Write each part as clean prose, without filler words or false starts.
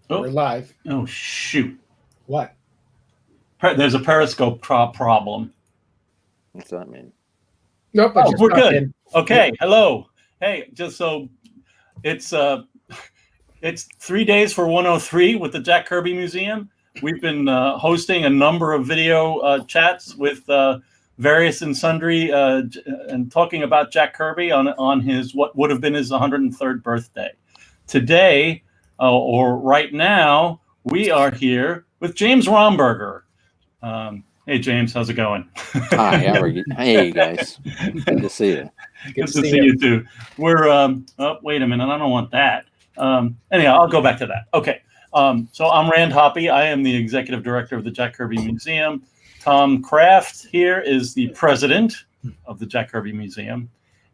We're live. Oh, shoot. What? There's a Periscope problem. What's that mean? Nope. We're good. In. Okay. Yep. Hello. Hey, just so it's 3 days for 103 with the Jack Kirby Museum. We've been hosting a number of video chats with various and sundry and talking about Jack Kirby on his what would have been his 103rd birthday. Today, or right now, we are here with James Romberger. Hey, James, how's it going? Hi, how are you? Hey, guys. Good to see you. Good to see you too. We're, oh, wait a minute. I don't want that. Anyhow, I'll go back to that. Okay. So I'm Rand Hoppy. I am the executive director of the Jack Kirby Museum. Tom Kraft here is the president of the Jack Kirby Museum.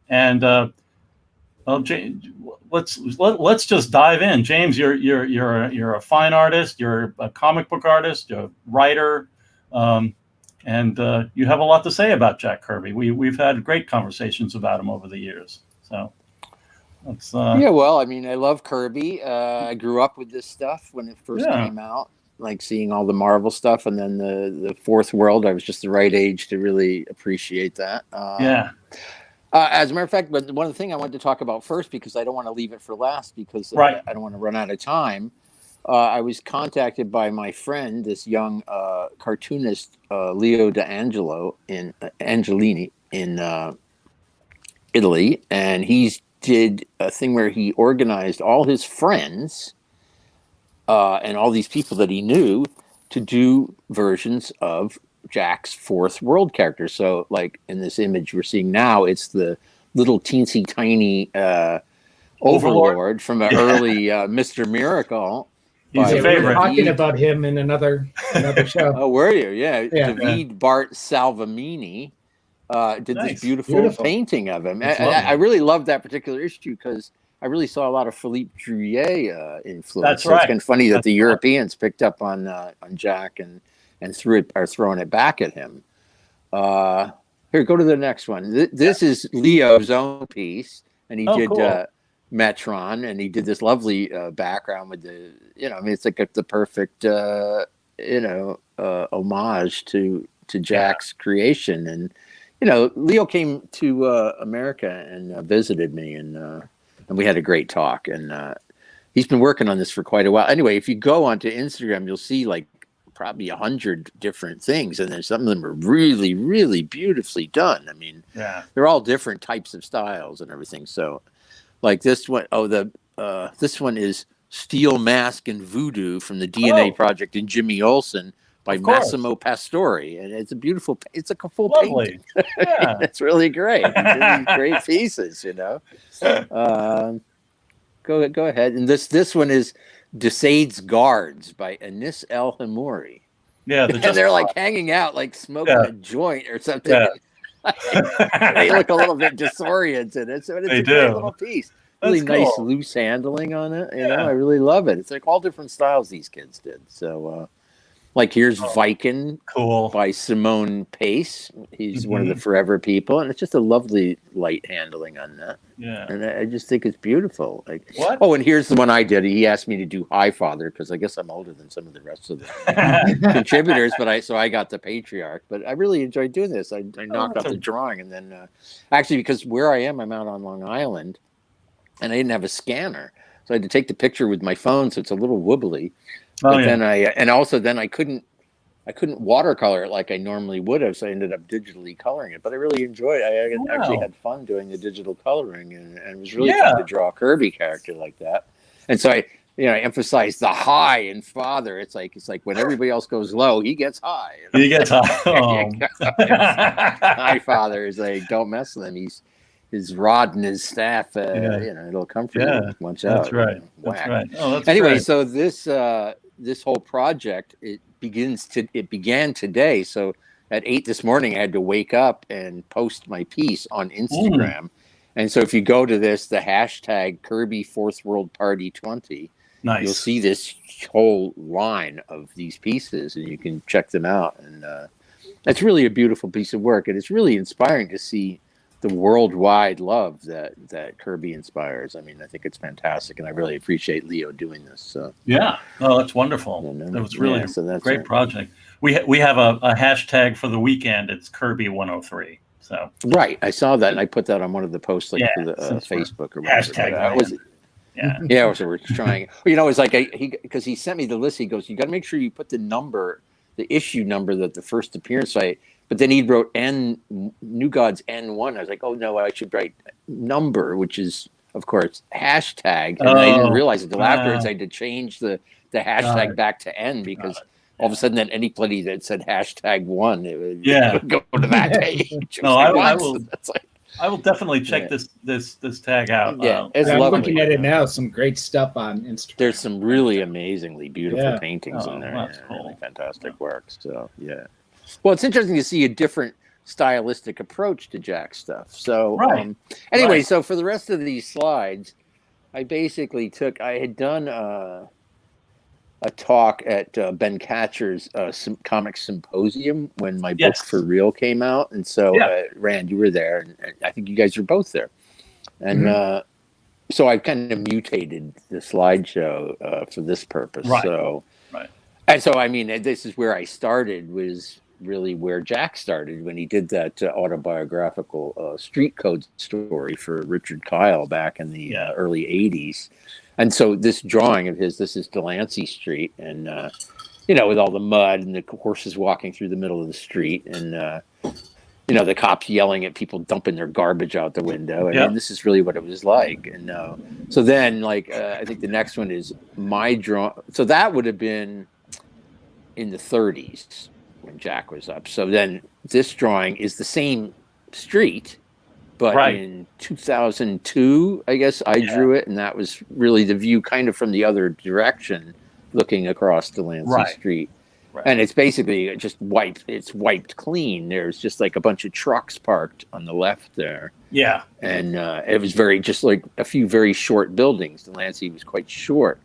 And well, James, let's just dive in. James, you're a fine artist. You're a comic book artist. You're a writer, and you have a lot to say about Jack Kirby. We've had great conversations about him over the years. So let's. Yeah, well, I mean, I love Kirby. I grew up with this stuff when it first came out, like seeing all the Marvel stuff, and then the Fourth World. I was just the right age to really appreciate that. As a matter of fact, but one of the things I wanted to talk about first, because I don't want to leave it for last, because I don't want to run out of time. I was contacted by my friend, this young cartoonist, Leo Angelini in Italy, and he did a thing where he organized all his friends and all these people that he knew to do versions of Jack's Fourth World characters. So, like in this image we're seeing now, it's the little teensy tiny Overlord from an early Mr. Miracle. He's a favorite. We were talking about him in another show. Oh, were you? Yeah. David Bart Salvamini did this beautiful painting of him. I really loved that particular issue because I really saw a lot of Philippe Drouillet influence. That's right. It's kind of funny that the Europeans picked up on Jack and are throwing it back at him. Here, go to the next one. This is Leo's own piece, and he did Metron, and he did this lovely background with the, I mean, it's like the perfect, homage to Jack's creation. And, Leo came to America and visited me, and we had a great talk. And he's been working on this for quite a while. Anyway, if you go onto Instagram, you'll see like probably 100 different things, and then some of them are really, really beautifully done. I mean, they're all different types of styles and everything. So, like this one, this one is Steel Mask and Voodoo from the DNA Project and Jimmy Olsen by Massimo Pastore, and it's a beautiful. It's like a full painting. Yeah, it's really great. These great pieces, Go ahead, and this one is Desaid's Guards by Anis El Hamouri. Yeah, and they're like hanging out, like smoking a joint or something. Yeah. They look a little bit disoriented. It's a great little piece. Really nice loose handling on it. I really love it. It's like all different styles these kids did. So, like here's Viking by Simone Pace. He's one of the Forever People, and it's just a lovely light handling on that. Yeah, and I just think it's beautiful. Like what? Oh, and here's the one I did. He asked me to do Highfather because I guess I'm older than some of the rest of the contributors, but I got the Patriarch. But I really enjoyed doing this. I knocked out the drawing, and then actually because where I am, I'm out on Long Island, and I didn't have a scanner, so I had to take the picture with my phone, so it's a little wobbly. But then I couldn't watercolor it like I normally would have, so I ended up digitally coloring it. But I really enjoyed it. I actually had fun doing the digital coloring, and it was really fun to draw a Kirby character like that. And so I emphasized the high in Father. It's like when everybody else goes low, he gets high. He gets high. High Father is like, don't mess with him. His rod and his staff, it'll come from you. Watch out. That's right. That's right. Oh, that's anyway, great. So this whole project, it began today. So at 8 this morning, I had to wake up and post my piece on Instagram. And so if you go to the hashtag Kirby Fourth World Party 20, you'll see this whole line of these pieces, and you can check them out. And it's really a beautiful piece of work, and it's really inspiring to see the worldwide love that Kirby inspires. I mean, I think it's fantastic, and I really appreciate Leo doing this. So yeah, no, that's wonderful. That was really a great project. We have a hashtag for the weekend. It's Kirby 103. So right, I saw that, and I put that on one of the posts, like for the Facebook or whatever. Hashtag. Yeah, so we're trying. You know, it's like because he sent me the list. He goes, "You got to make sure you put the number, the issue number that the first appearance site." But then he wrote New Gods N1. I was like, "Oh no, I should write number," which is of course hashtag. And I didn't realize until afterwards I had to change the hashtag back to N because all of a sudden, then anybody that said hashtag 1, it would go to that page. No, I will. I will definitely check this tag out. Yeah, it's I'm lovely. looking at it now. Some great stuff on Instagram. There's some really amazingly beautiful paintings in there. That's cool. Really fantastic work. So well, it's interesting to see a different stylistic approach to Jack's stuff. So anyway, so for the rest of these slides, I basically I had done a talk at Ben Catcher's comic symposium when my book For Real came out. And so, Rand, you were there, and I think you guys were both there. And so I kind of mutated the slideshow for this purpose. And so, I mean, this is where I started, was really where Jack started when he did that autobiographical street code story for Richard Kyle back in the early 80s. And so this drawing of his, this is Delancy Street, and, you know, with all the mud and the horses walking through the middle of the street, and, you know, the cops yelling at people dumping their garbage out the window. I mean, this is really what it was like. And so then, like, I think the next one is my drawing. So that would have been in the 30s when Jack was up. So then this drawing is the same street, but in 2002, I guess I drew it, and that was really the view kind of from the other direction, looking across Delancy Street. And it's basically just wiped clean. There's just like a bunch of trucks parked on the left there. Yeah. And it was just like a few very short buildings. Delancey was quite short.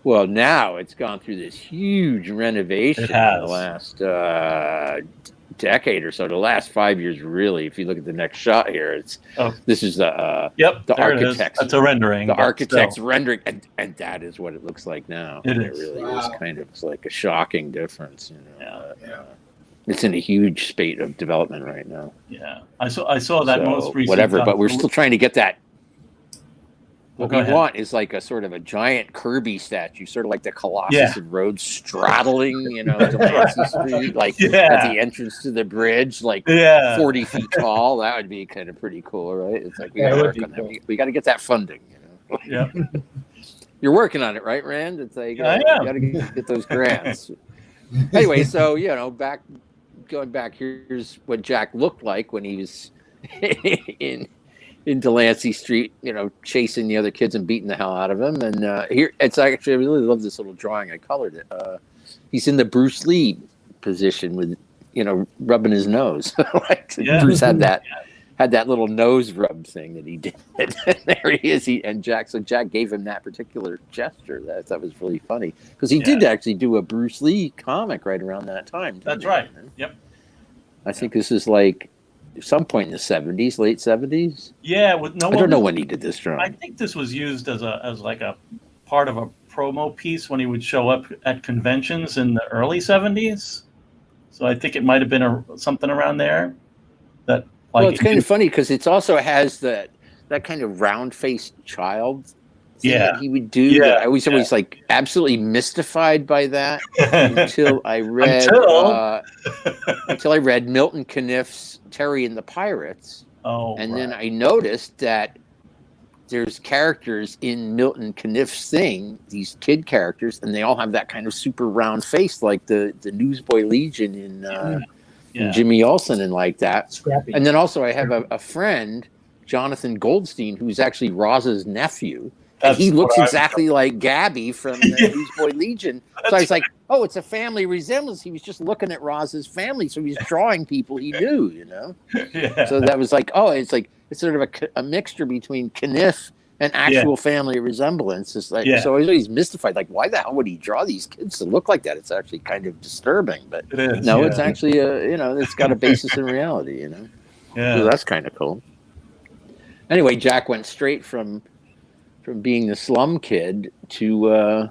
Well, now it's gone through this huge renovation in the last decade or so. The last 5 years, really. If you look at the next shot here, this is the architect's. That's a rendering. The architect's rendering, and that is what it looks like now. It really is kind of. It's like a shocking difference. You know? It's in a huge spate of development right now. Yeah, I saw that most recent. Whatever, but we're still trying to get that. What we want is like a sort of a giant Kirby statue, sort of like the Colossus of Rhodes straddling, you know, Delancy Street, like at the entrance to the bridge, like 40 feet tall. That would be kind of pretty cool, right? It's like we got to work on that. We got to get that funding, you know. You're working on it, right, Rand? It's like you got to get those grants. Anyway, so you know, going back, here's what Jack looked like when he was in Delancy Street, you know, chasing the other kids and beating the hell out of him. And here, it's actually, I really love this little drawing. I colored it. He's in the Bruce Lee position with, you know, rubbing his nose. Bruce had that little nose rub thing that he did. There he is. So Jack gave him that particular gesture. That was really funny because he did actually do a Bruce Lee comic right around that time. That's right. Yep. I think this is like some point in the 70s, late 70s. Yeah, I don't know when he did this drawing. I think this was used as like a part of a promo piece when he would show up at conventions in the early 70s. So I think it might have been something around there. That it's kind of funny because it also has that kind of round-faced child thing that he would do. Yeah, I was always like absolutely mystified by that until I read until I read Milton Caniff's Terry and the Pirates. Then I noticed that there's characters in Milton Caniff's thing, these kid characters, and they all have that kind of super round face, like the Newsboy Legion in Jimmy Olsen and like that. Scrappy. And then also I have a friend, Jonathan Goldstein, who's actually Roz's nephew. And he looks exactly like Gabby from the Newsboy Legion. So I was like, oh, it's a family resemblance. He was just looking at Roz's family, so he's drawing people he knew, you know? So that was like, it's sort of a mixture between Caniff and actual family resemblance. It's like, so I was always mystified, like, why the hell would he draw these kids to look like that? It's actually kind of disturbing, but it's actually, it's got a basis in reality, you know? Yeah. So that's kind of cool. Anyway, Jack went straight from being the slum kid to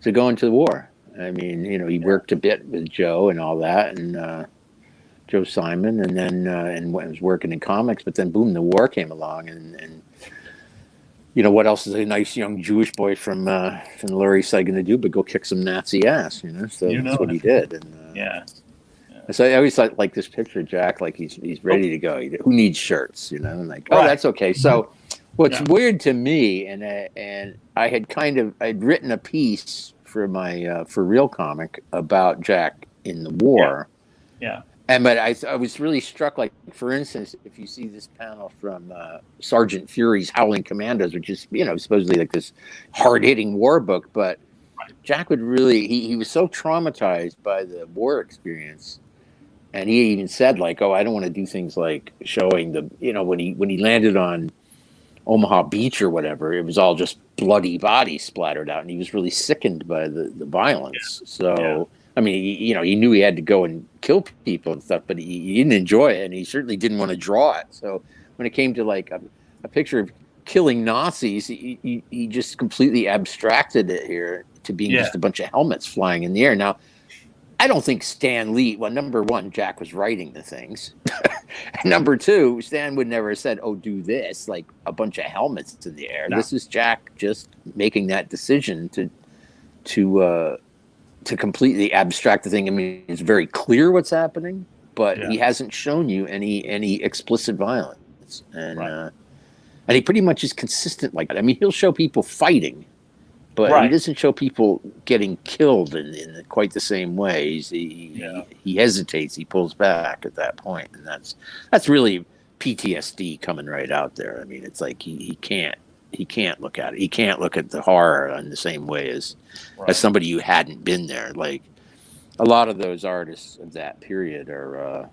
going to the war. I mean, he worked a bit with Joe and all that, and Joe Simon, and then and was working in comics. But then, boom, the war came along, and what else is a nice young Jewish boy from the Lower East Side going to do but go kick some Nazi ass? So that's what he did. And so I always thought, like, this picture of Jack, like he's ready to go. Who needs shirts? And like, oh, that's okay. So what's weird to me, and I had I'd written a piece for my for Real Comic about Jack in the war. Yeah. But I was really struck, like, for instance, if you see this panel from Sergeant Fury's Howling Commandos, which is, supposedly like this hard-hitting war book, but Jack would really, he was so traumatized by the war experience, and he even said, like, oh, I don't want to do things like showing the, when he landed on Omaha Beach or whatever, it was all just bloody bodies splattered out, and he was really sickened by the violence. So... I mean, he knew he had to go and kill people and stuff, but he didn't enjoy it, and he certainly didn't want to draw it. So when it came to, like, a picture of killing Nazis, he just completely abstracted it here to being just a bunch of helmets flying in the air. Now, I don't think Stan Lee, well, number one, Jack was writing the things. Number two, Stan would never have said, oh, do this, like a bunch of helmets in the air. No. This is Jack just making that decision to completely abstract the thing. I mean, it's very clear what's happening, but he hasn't shown you any explicit violence, and he pretty much is consistent like that. I mean, he'll show people fighting, but he doesn't show people getting killed in quite the same way. He hesitates, he pulls back at that point, and that's really PTSD coming right out there. I mean, it's like he can't look at it. He can't look at the horror in the same way as somebody who hadn't been there. Like, a lot of those artists of that period are,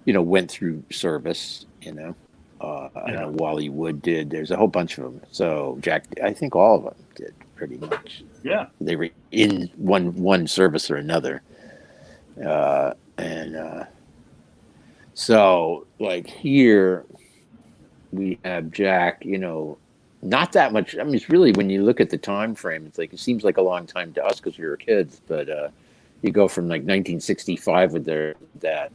went through service, I know Wally Wood did. There's a whole bunch of them. So Jack, I think all of them did pretty much. Yeah. They were in one service or another. So, like, here we have Jack, not that much. I mean, it's really, when you look at the time frame, it's like, it seems like a long time to us because we were kids, but you go from like 1965 with that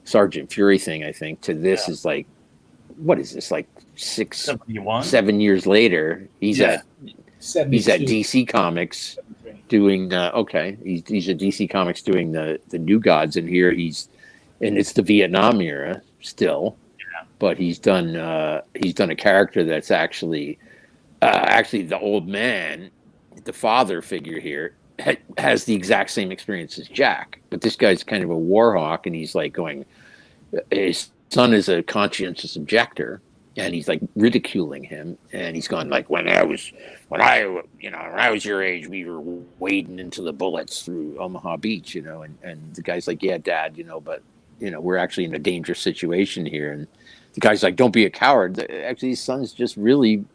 Sergeant Fury thing, I think, to this is like, what is this, like 7 years later? He's at DC Comics doing he's at DC Comics doing the New Gods, and here and it's the Vietnam era still. But he's done a character that's actually the old man, the father figure here, has the exact same experience as Jack. But this guy's kind of a war hawk, and he's like going, his son is a conscientious objector, and he's like ridiculing him, and he's going like, when I was your age, we were wading into the bullets through Omaha Beach, and the guy's like, yeah, Dad, but we're actually in a dangerous situation here. And the guy's like, don't be a coward. Actually, his son's just really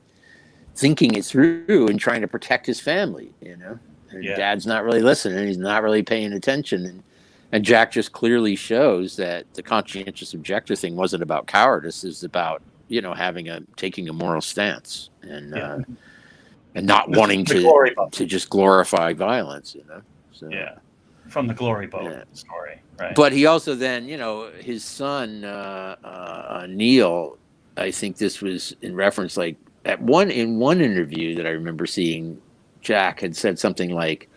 thinking it through and trying to protect his family, And Dad's not really listening. He's not really paying attention. And Jack just clearly shows that the conscientious objector thing wasn't about cowardice. It's about, taking a moral stance and not wanting to just glorify violence, So, from the Glory Boat story, right? But he also then, his son Neil, I think this was in reference, like, in one interview that I remember seeing, Jack had said something like,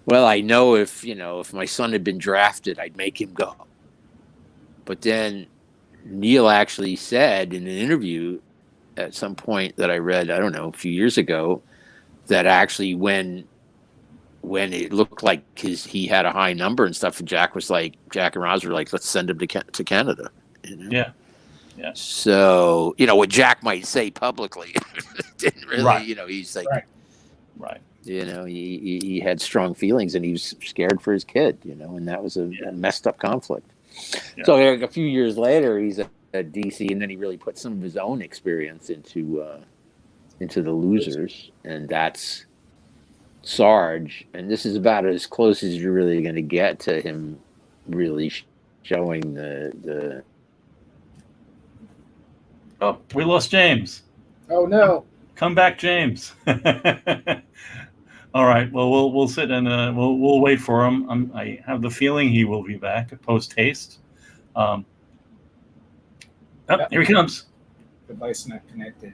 "Well, I know if my son had been drafted, I'd make him go." But then Neil actually said in an interview at some point that I read, I don't know, a few years ago, that actually when it looked like he had a high number and stuff, and Jack and Roz were like, let's send him to Canada. Yeah. So, what Jack might say publicly didn't really, he's like, right. He had strong feelings, and he was scared for his kid, and that was a messed up conflict. Yeah. So like, a few years later, he's at DC, and then he really put some of his own experience into the Losers, and that's Sarge. And this is about as close as you're really going to get to him really showing the Oh, we lost James. Oh no! Come back, James. All right. Well, we'll sit and we'll wait for him. I have the feeling he will be back post haste. Here he comes. Device not connected.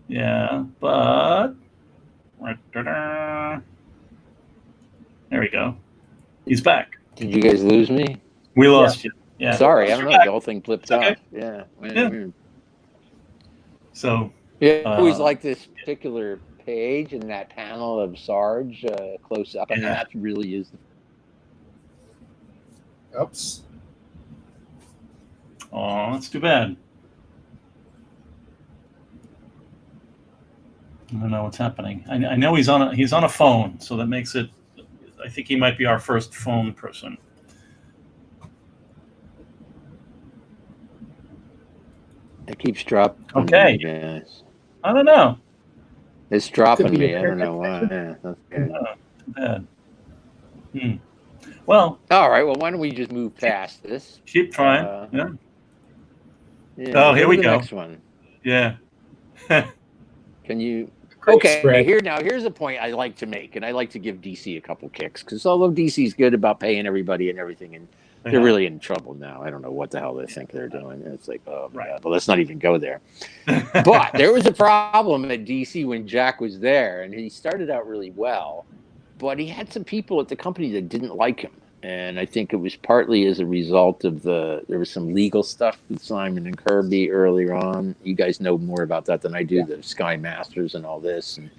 Yeah, but there we go. He's back. Did you guys lose me? We lost you. Yeah. Sorry, I don't know. The whole thing flipped off. Yeah. So. Yeah, I always like this particular page and that panel of Sarge close up. I mean, that really is. Oops. Oh, that's too bad. I don't know what's happening. I know he's on a phone, so that makes it. I think he might be our first phone person. It keeps dropping. Okay. Guys. I don't know. It's dropping me. I don't know why. Yeah, that's good. Too bad. Well. All right. Well, why don't we just move past this? Keep trying. Yeah. Oh, here we go. Next one. Yeah. Can you? Great okay. spread. Here's a point I like to make, and I like to give DC a couple kicks because although DC's good about paying everybody and everything, and they're really in trouble now. I don't know what the hell they think they're doing. It's like, oh, right. God, but let's not even go there. But there was a problem at DC when Jack was there, and he started out really well, but he had some people at the company that didn't like him. And I think it was partly as a result of there was some legal stuff with Simon and Kirby earlier on. You guys know more about that than I do, the Sky Masters and all this, and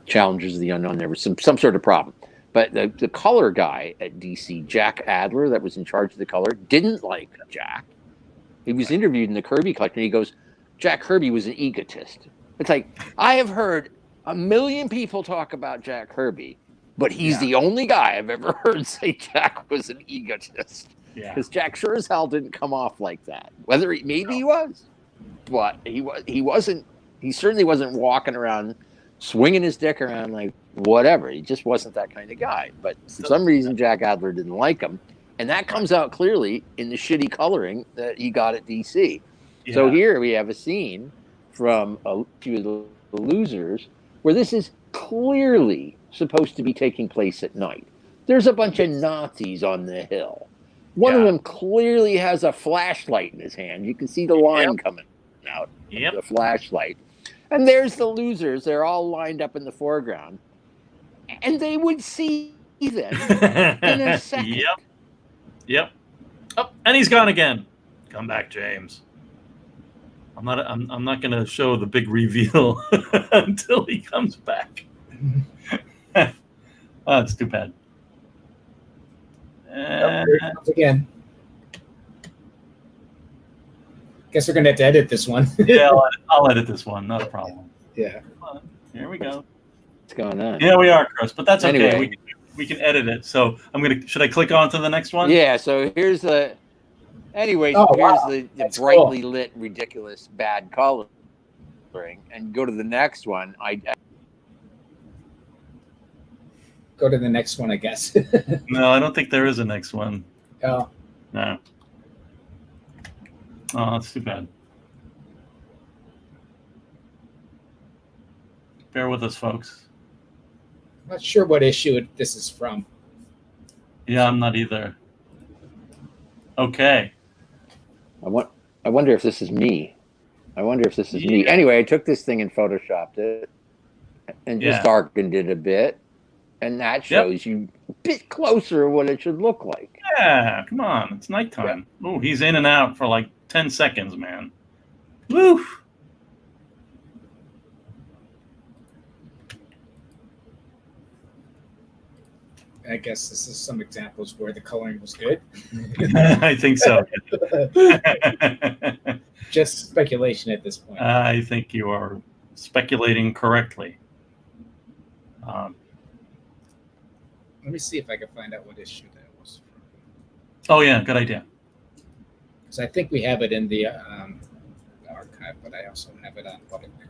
Challengers of the Unknown. There was some sort of problem. But the color guy at DC, Jack Adler, that was in charge of the color, didn't like Jack. He was interviewed in the Kirby collection, and he goes, Jack Kirby was an egotist. It's like, I have heard a million people talk about Jack Kirby, but he's the only guy I've ever heard say Jack was an egotist. Because Jack sure as hell didn't come off like that. Maybe he was, but he wasn't. He certainly wasn't walking around swinging his dick around like whatever. He just wasn't that kind of guy. But for some reason, Jack Adler didn't like him. And that comes out clearly in the shitty coloring that he got at DC. Yeah. So here we have a scene from a few of the losers where this is clearly supposed to be taking place at night. There's a bunch of Nazis on the hill. One of them clearly has a flashlight in his hand. You can see the line coming out of the flashlight. And there's the losers. They're all lined up in the foreground. And they would see them in a second. Yep. Oh, and he's gone again. Come back, James. I'm not going to show the big reveal until he comes back. Oh, that's too bad. Again. Guess we're going to have to edit this one. Yeah, I'll edit this one. Not a problem. Yeah. Here we go. What's going on? Yeah, we are, Chris, but that's okay. Anyway. We can edit it. So should I click on to the next one? Yeah. So here's the. Anyways, the brightly lit, ridiculous, bad coloring, and go to the next one. Go to the next one, I guess. No, I don't think there is a next one. Oh. No. Oh, that's too bad. Bear with us, folks. I'm not sure what issue this is from. Yeah, I'm not either. Okay. I wonder if this is me. Anyway, I took this thing and photoshopped it and just darkened it a bit. And that shows you a bit closer what it should look like. Yeah, come on. It's nighttime. Yeah. Oh, he's in and out for like 10 seconds, man. Woo! I guess this is some examples where the coloring was good. I think so. Just speculation at this point. I think you are speculating correctly. Let me see if I can find out what issue that was from. Oh, yeah, good idea. Because I think we have it in the archive, but I also have it on Public Kirby.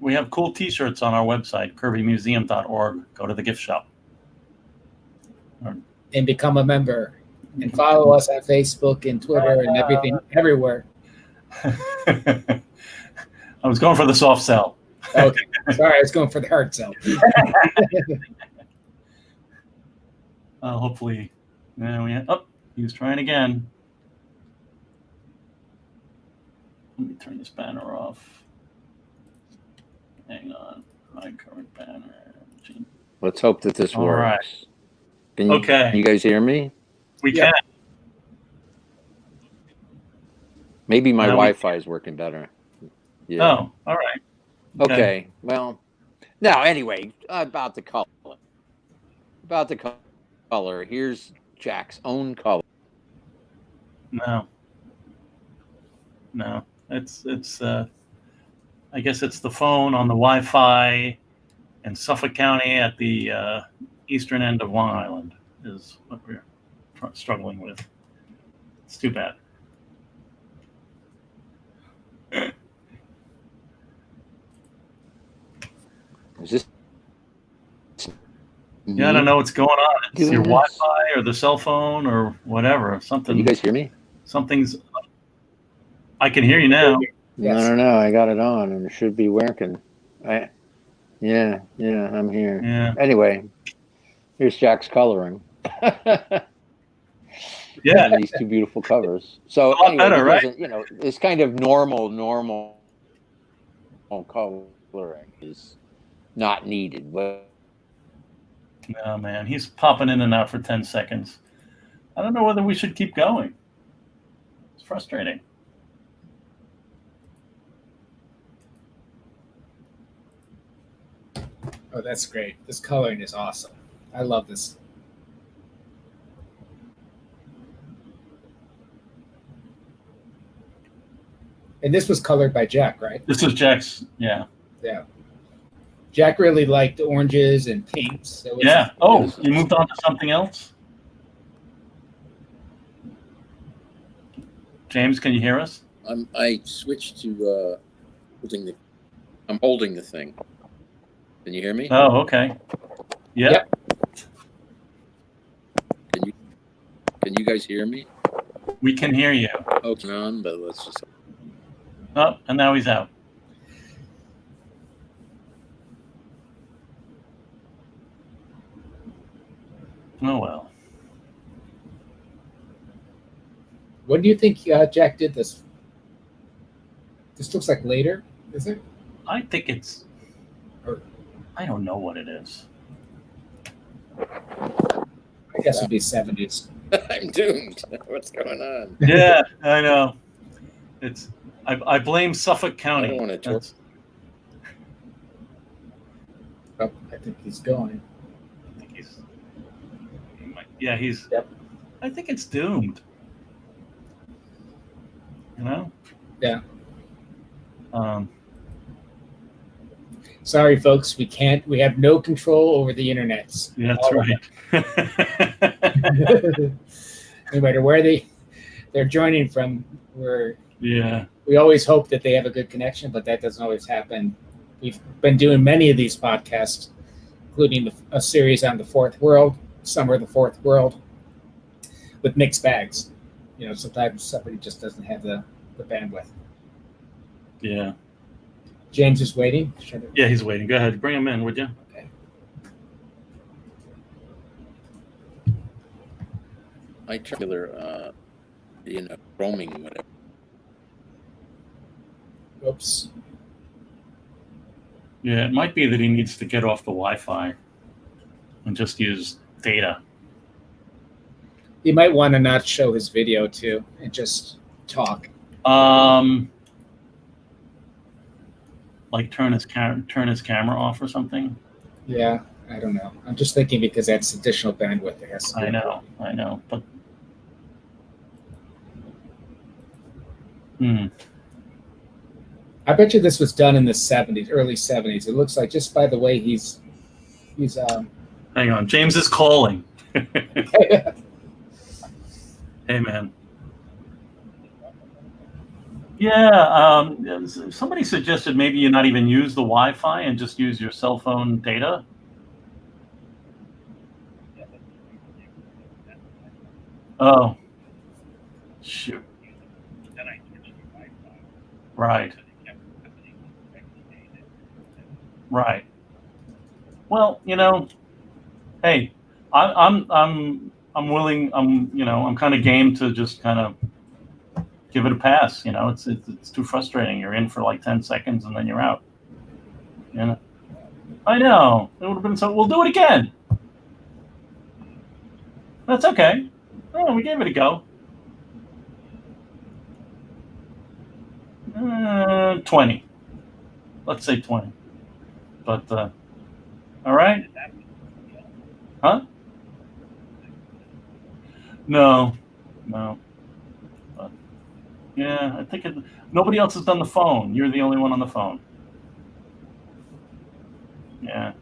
we have cool T-shirts on our website, kirbymuseum.org. Go to the gift shop. And become a member. And follow us on Facebook and Twitter and everything, everywhere. I was going for the soft sell. Okay. Sorry, I was going for the hard sell. Hopefully, he was trying again. Let me turn this banner off. Hang on, my current banner. Let's hope that this All works. right. Okay. Can you guys hear me? We can. Maybe my Wi-Fi is working better. Yeah. Oh, all right. Okay. Well, now anyway, about the color. Here's Jack's own color. No. It's I guess it's the phone on the Wi-Fi in Suffolk County at the eastern end of Long Island is what we're struggling with. It's too bad. Is this? Yeah, I don't know what's going on. It's your Wi-Fi or the cell phone or whatever. Something. Can you guys hear me? Something's. I can hear you now. Yes. I don't know. I got it on and it should be working. Yeah, I'm here. Yeah. Anyway, here's Jack's coloring. Yeah. And these two beautiful covers. So anyway, better, right? It's kind of normal coloring is not needed. But no, man, he's popping in and out for 10 seconds. I don't know whether we should keep going. It's frustrating. Oh, that's great. This coloring is awesome. I love this. And this was colored by Jack, right? This was Jack's, yeah. Yeah. Jack really liked oranges and pinks. So yeah. Oh, you moved on to something else? James, can you hear us? I switched to I'm holding the thing. Can you hear me? Oh, okay. Yeah. Yep. Can you guys hear me? We can hear you. Okay, on, but let's just. Oh, and now he's out. Oh well. When do you think Jack did this? This looks like later, is it? I think it's. I don't know what it is. I guess it'd be 70s. I'm doomed. What's going on? Yeah, I know. It's. I blame Suffolk County. I don't want to talk. Oh, I think he's going. I think he's. Yeah, he's. Yep. I think it's doomed. You know. Yeah. Sorry, folks. We can't. We have no control over the internets. Yeah, that's right. No matter where they're joining from, we always hope that they have a good connection, but that doesn't always happen. We've been doing many of these podcasts, including a series on the Fourth World, Summer of the Fourth World, with mixed bags. Sometimes somebody just doesn't have the bandwidth. Yeah. James is waiting. Yeah, he's waiting. Go ahead. Bring him in, would you? Okay. I tried roaming, whatever. Oops. Yeah, it might be that he needs to get off the Wi-Fi and just use data. He might want to not show his video too and just talk. Like turn his camera off or something. Yeah, I don't know. I'm just thinking because that's additional bandwidth. It has to be. I know, but. I bet you this was done in the 70s, early 70s. It looks like just by the way he's. Hang on, James is calling. Hey, man. Yeah, somebody suggested maybe you not even use the Wi-Fi and just use your cell phone data. Oh, shoot. Right. Right. Well, hey, I'm willing. I'm kind of game to just kind of give it a pass. It's too frustrating. You're in for like 10 seconds and then you're out. I know. It would have been so. We'll do it again. That's okay. Oh, we gave it a go. 20. Let's say 20. But all right. Huh? No. No. But, yeah, I think nobody else has done the phone. You're the only one on the phone. Yeah.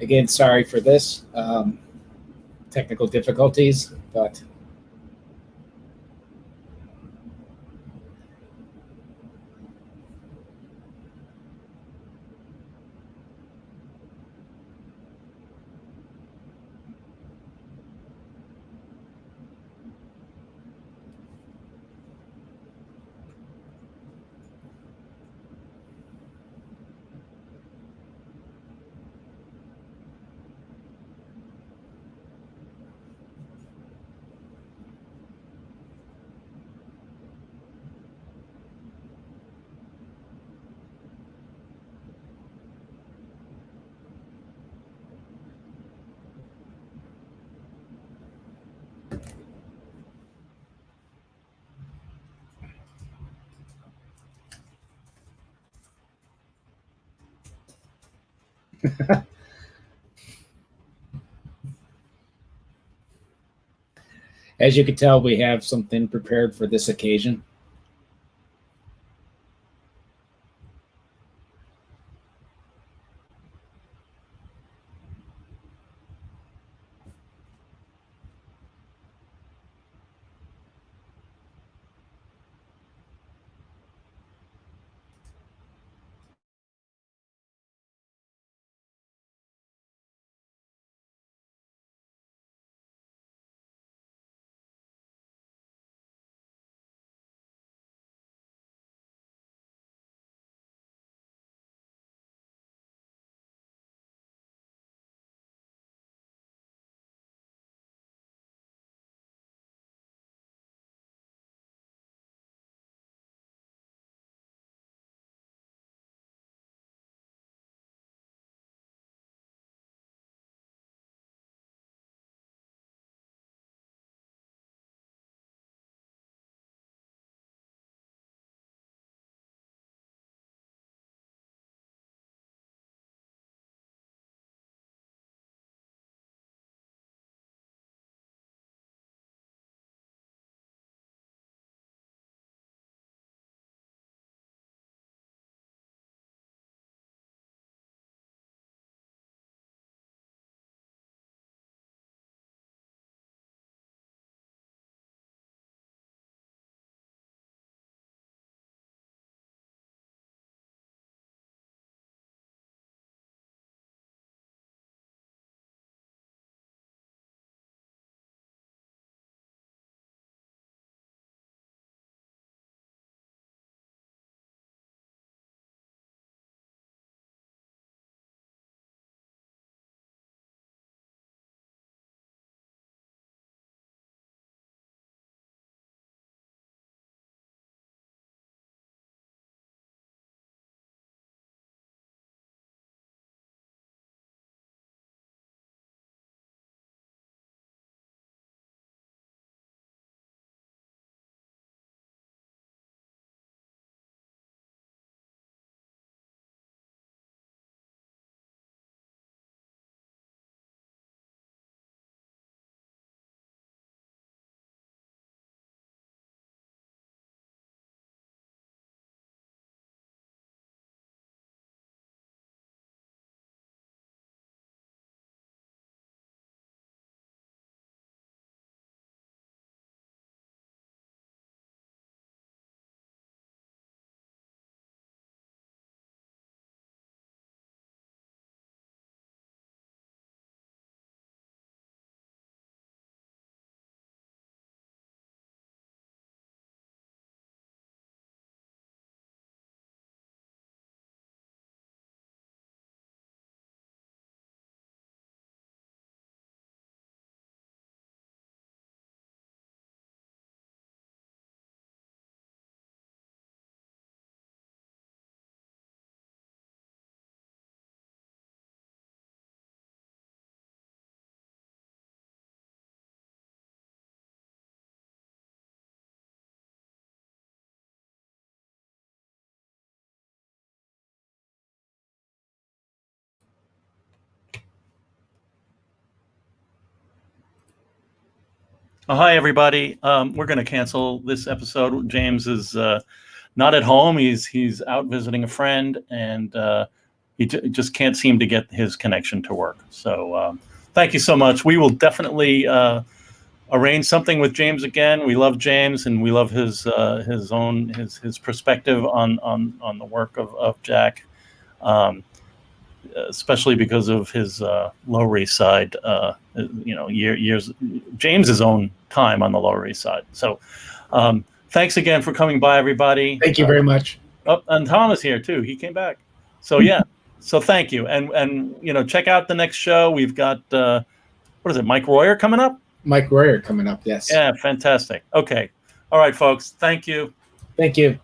Again, sorry for this. Technical difficulties, but as you can tell, we have something prepared for this occasion. Hi, everybody. We're going to cancel this episode. James is not at home. He's out visiting a friend, and he just can't seem to get his connection to work. So thank you so much. We will definitely arrange something with James again. We love James, and we love his perspective on the work of Jack, especially because of his Lower East Side, years James's own time on the Lower East Side. So thanks again for coming by, everybody. Thank you very much. Oh, and Tom is here too. He came back. So yeah. So thank you. And check out the next show. We've got what is it, Mike Royer coming up? Mike Royer coming up, yes. Yeah, fantastic. Okay. All right, folks. Thank you. Thank you.